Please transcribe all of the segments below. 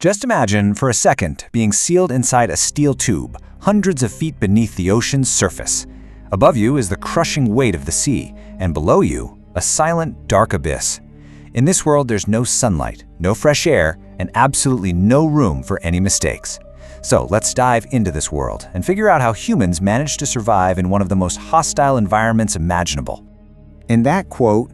Just imagine for a second being sealed inside a steel tube, hundreds of feet beneath the ocean's surface. Above you is the crushing weight of the sea, and below you, a silent, dark abyss. In this world, there's no sunlight, no fresh air, and absolutely no room for any mistakes. So let's dive into this world and figure out how humans manage to survive in one of the most hostile environments imaginable. And that quote,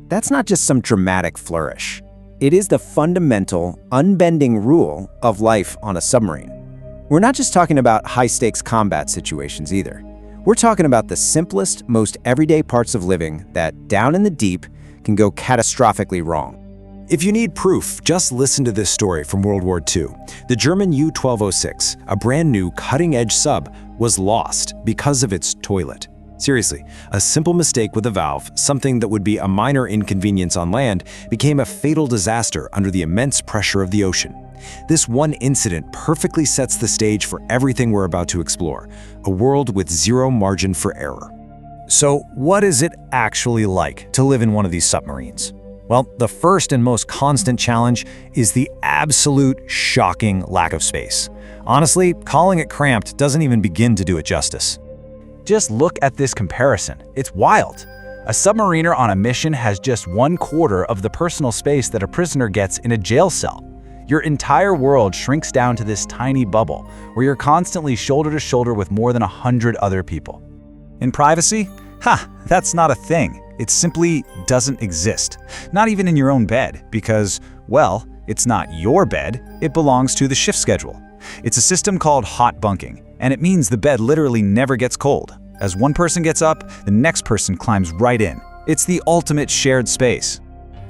that's not just some dramatic flourish. It is the fundamental, unbending rule of life on a submarine. We're not just talking about high-stakes combat situations either. We're talking about the simplest, most everyday parts of living that, down in the deep, can go catastrophically wrong. If you need proof, just listen to this story from World War II. The German U-1206, a brand new cutting-edge sub, was lost because of its toilet. Seriously, a simple mistake with a valve, something that would be a minor inconvenience on land, became a fatal disaster under the immense pressure of the ocean. This one incident perfectly sets the stage for everything we're about to explore, a world with zero margin for error. So, what is it actually like to live in one of these submarines? Well, the first and most constant challenge is the absolute shocking lack of space. Honestly, calling it cramped doesn't even begin to do it justice. Just look at this comparison. It's wild. A submariner on a mission has just 1/4 of the personal space that a prisoner gets in a jail cell. Your entire world shrinks down to this tiny bubble, where you're constantly shoulder to shoulder with more than 100 other people. In privacy? That's not a thing. It simply doesn't exist. Not even in your own bed, because, well, it's not your bed, it belongs to the shift schedule. It's a system called hot bunking, and it means the bed literally never gets cold. As one person gets up, the next person climbs right in. It's the ultimate shared space.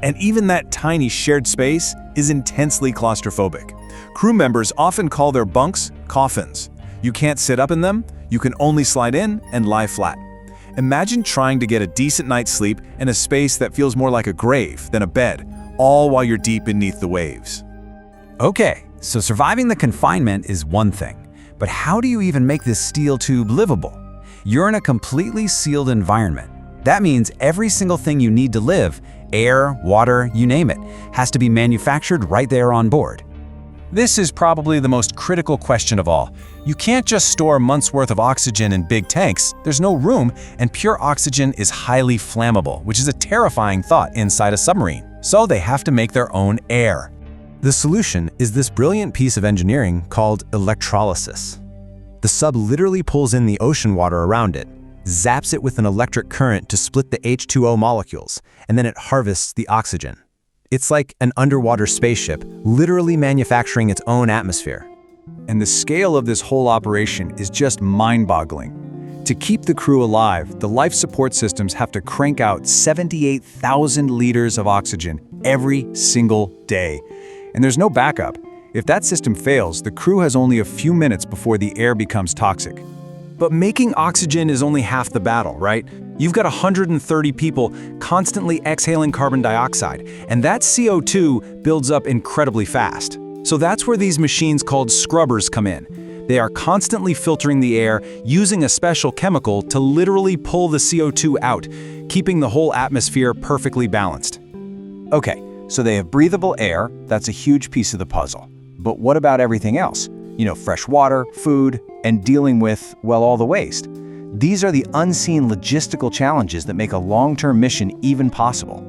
And even that tiny shared space is intensely claustrophobic. Crew members often call their bunks coffins. You can't sit up in them, you can only slide in and lie flat. Imagine trying to get a decent night's sleep in a space that feels more like a grave than a bed, all while you're deep beneath the waves. Okay, so surviving the confinement is one thing, but how do you even make this steel tube livable? You're in a completely sealed environment. That means every single thing you need to live, air, water, you name it, has to be manufactured right there on board. This is probably the most critical question of all. You can't just store months' worth of oxygen in big tanks. There's no room, and pure oxygen is highly flammable, which is a terrifying thought inside a submarine. So they have to make their own air. The solution is this brilliant piece of engineering called electrolysis. The sub literally pulls in the ocean water around it, zaps it with an electric current to split the H2O molecules, and then it harvests the oxygen. It's like an underwater spaceship, literally manufacturing its own atmosphere. And the scale of this whole operation is just mind-boggling. To keep the crew alive, the life support systems have to crank out 78,000 liters of oxygen every single day. And there's no backup. If that system fails, the crew has only a few minutes before the air becomes toxic. But making oxygen is only half the battle, right? You've got 130 people constantly exhaling carbon dioxide, and that CO2 builds up incredibly fast. So that's where these machines called scrubbers come in. They are constantly filtering the air using a special chemical to literally pull the CO2 out, keeping the whole atmosphere perfectly balanced. Okay, so they have breathable air. That's a huge piece of the puzzle. But what about everything else? Fresh water, food, and dealing with, well, all the waste. These are the unseen logistical challenges that make a long-term mission even possible.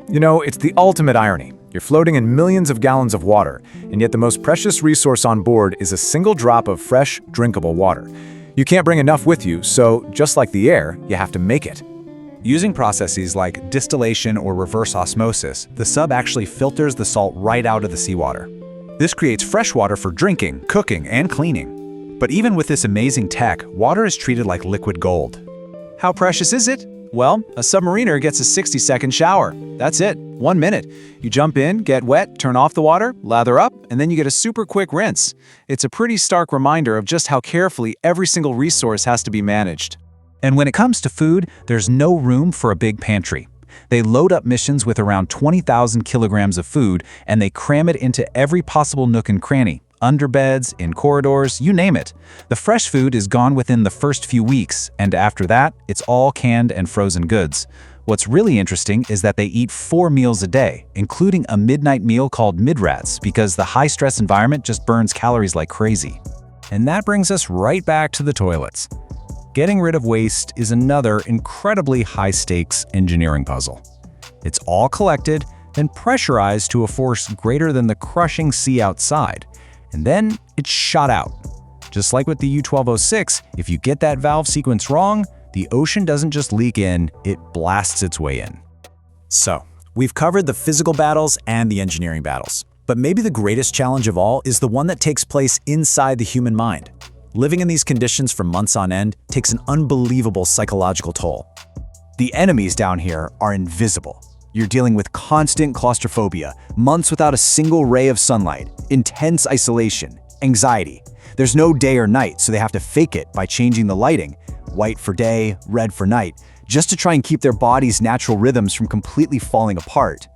It's the ultimate irony. You're floating in millions of gallons of water, and yet the most precious resource on board is a single drop of fresh, drinkable water. You can't bring enough with you, so just like the air, you have to make it. Using processes like distillation or reverse osmosis, the sub actually filters the salt right out of the seawater. This creates fresh water for drinking, cooking, and cleaning. But even with this amazing tech, water is treated like liquid gold. How precious is it? Well, a submariner gets a 60-second shower. That's it, 1 minute. You jump in, get wet, turn off the water, lather up, and then you get a super quick rinse. It's a pretty stark reminder of just how carefully every single resource has to be managed. And when it comes to food, there's no room for a big pantry. They load up missions with around 20,000 kilograms of food, and they cram it into every possible nook and cranny, under beds, in corridors, you name it. The fresh food is gone within the first few weeks, and after that, it's all canned and frozen goods. What's really interesting is that they eat 4 meals a day, including a midnight meal called midrats, because the high-stress environment just burns calories like crazy. And that brings us right back to the toilets. Getting rid of waste is another incredibly high-stakes engineering puzzle. It's all collected, then pressurized to a force greater than the crushing sea outside, and then it's shot out. Just like with the U-1206, if you get that valve sequence wrong, the ocean doesn't just leak in, it blasts its way in. So, we've covered the physical battles and the engineering battles. But maybe the greatest challenge of all is the one that takes place inside the human mind. Living in these conditions for months on end takes an unbelievable psychological toll. The enemies down here are invisible. You're dealing with constant claustrophobia, months without a single ray of sunlight, intense isolation, anxiety. There's no day or night, so they have to fake it by changing the lighting, white for day, red for night, just to try and keep their body's natural rhythms from completely falling apart.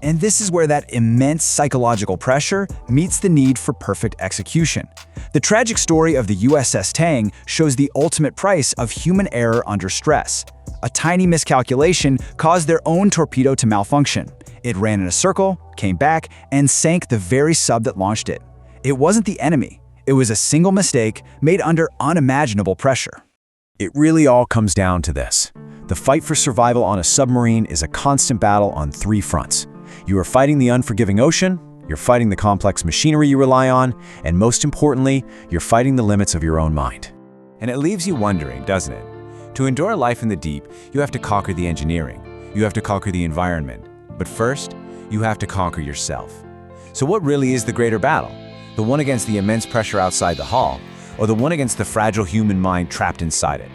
And this is where that immense psychological pressure meets the need for perfect execution. The tragic story of the USS Tang shows the ultimate price of human error under stress. A tiny miscalculation caused their own torpedo to malfunction. It ran in a circle, came back, and sank the very sub that launched it. It wasn't the enemy. It was a single mistake made under unimaginable pressure. It really all comes down to this. The fight for survival on a submarine is a constant battle on 3 fronts. You are fighting the unforgiving ocean, you're fighting the complex machinery you rely on, and most importantly, you're fighting the limits of your own mind. And it leaves you wondering, doesn't it? To endure life in the deep, you have to conquer the engineering. You have to conquer the environment. But first, you have to conquer yourself. So what really is the greater battle? The one against the immense pressure outside the hull, or the one against the fragile human mind trapped inside it?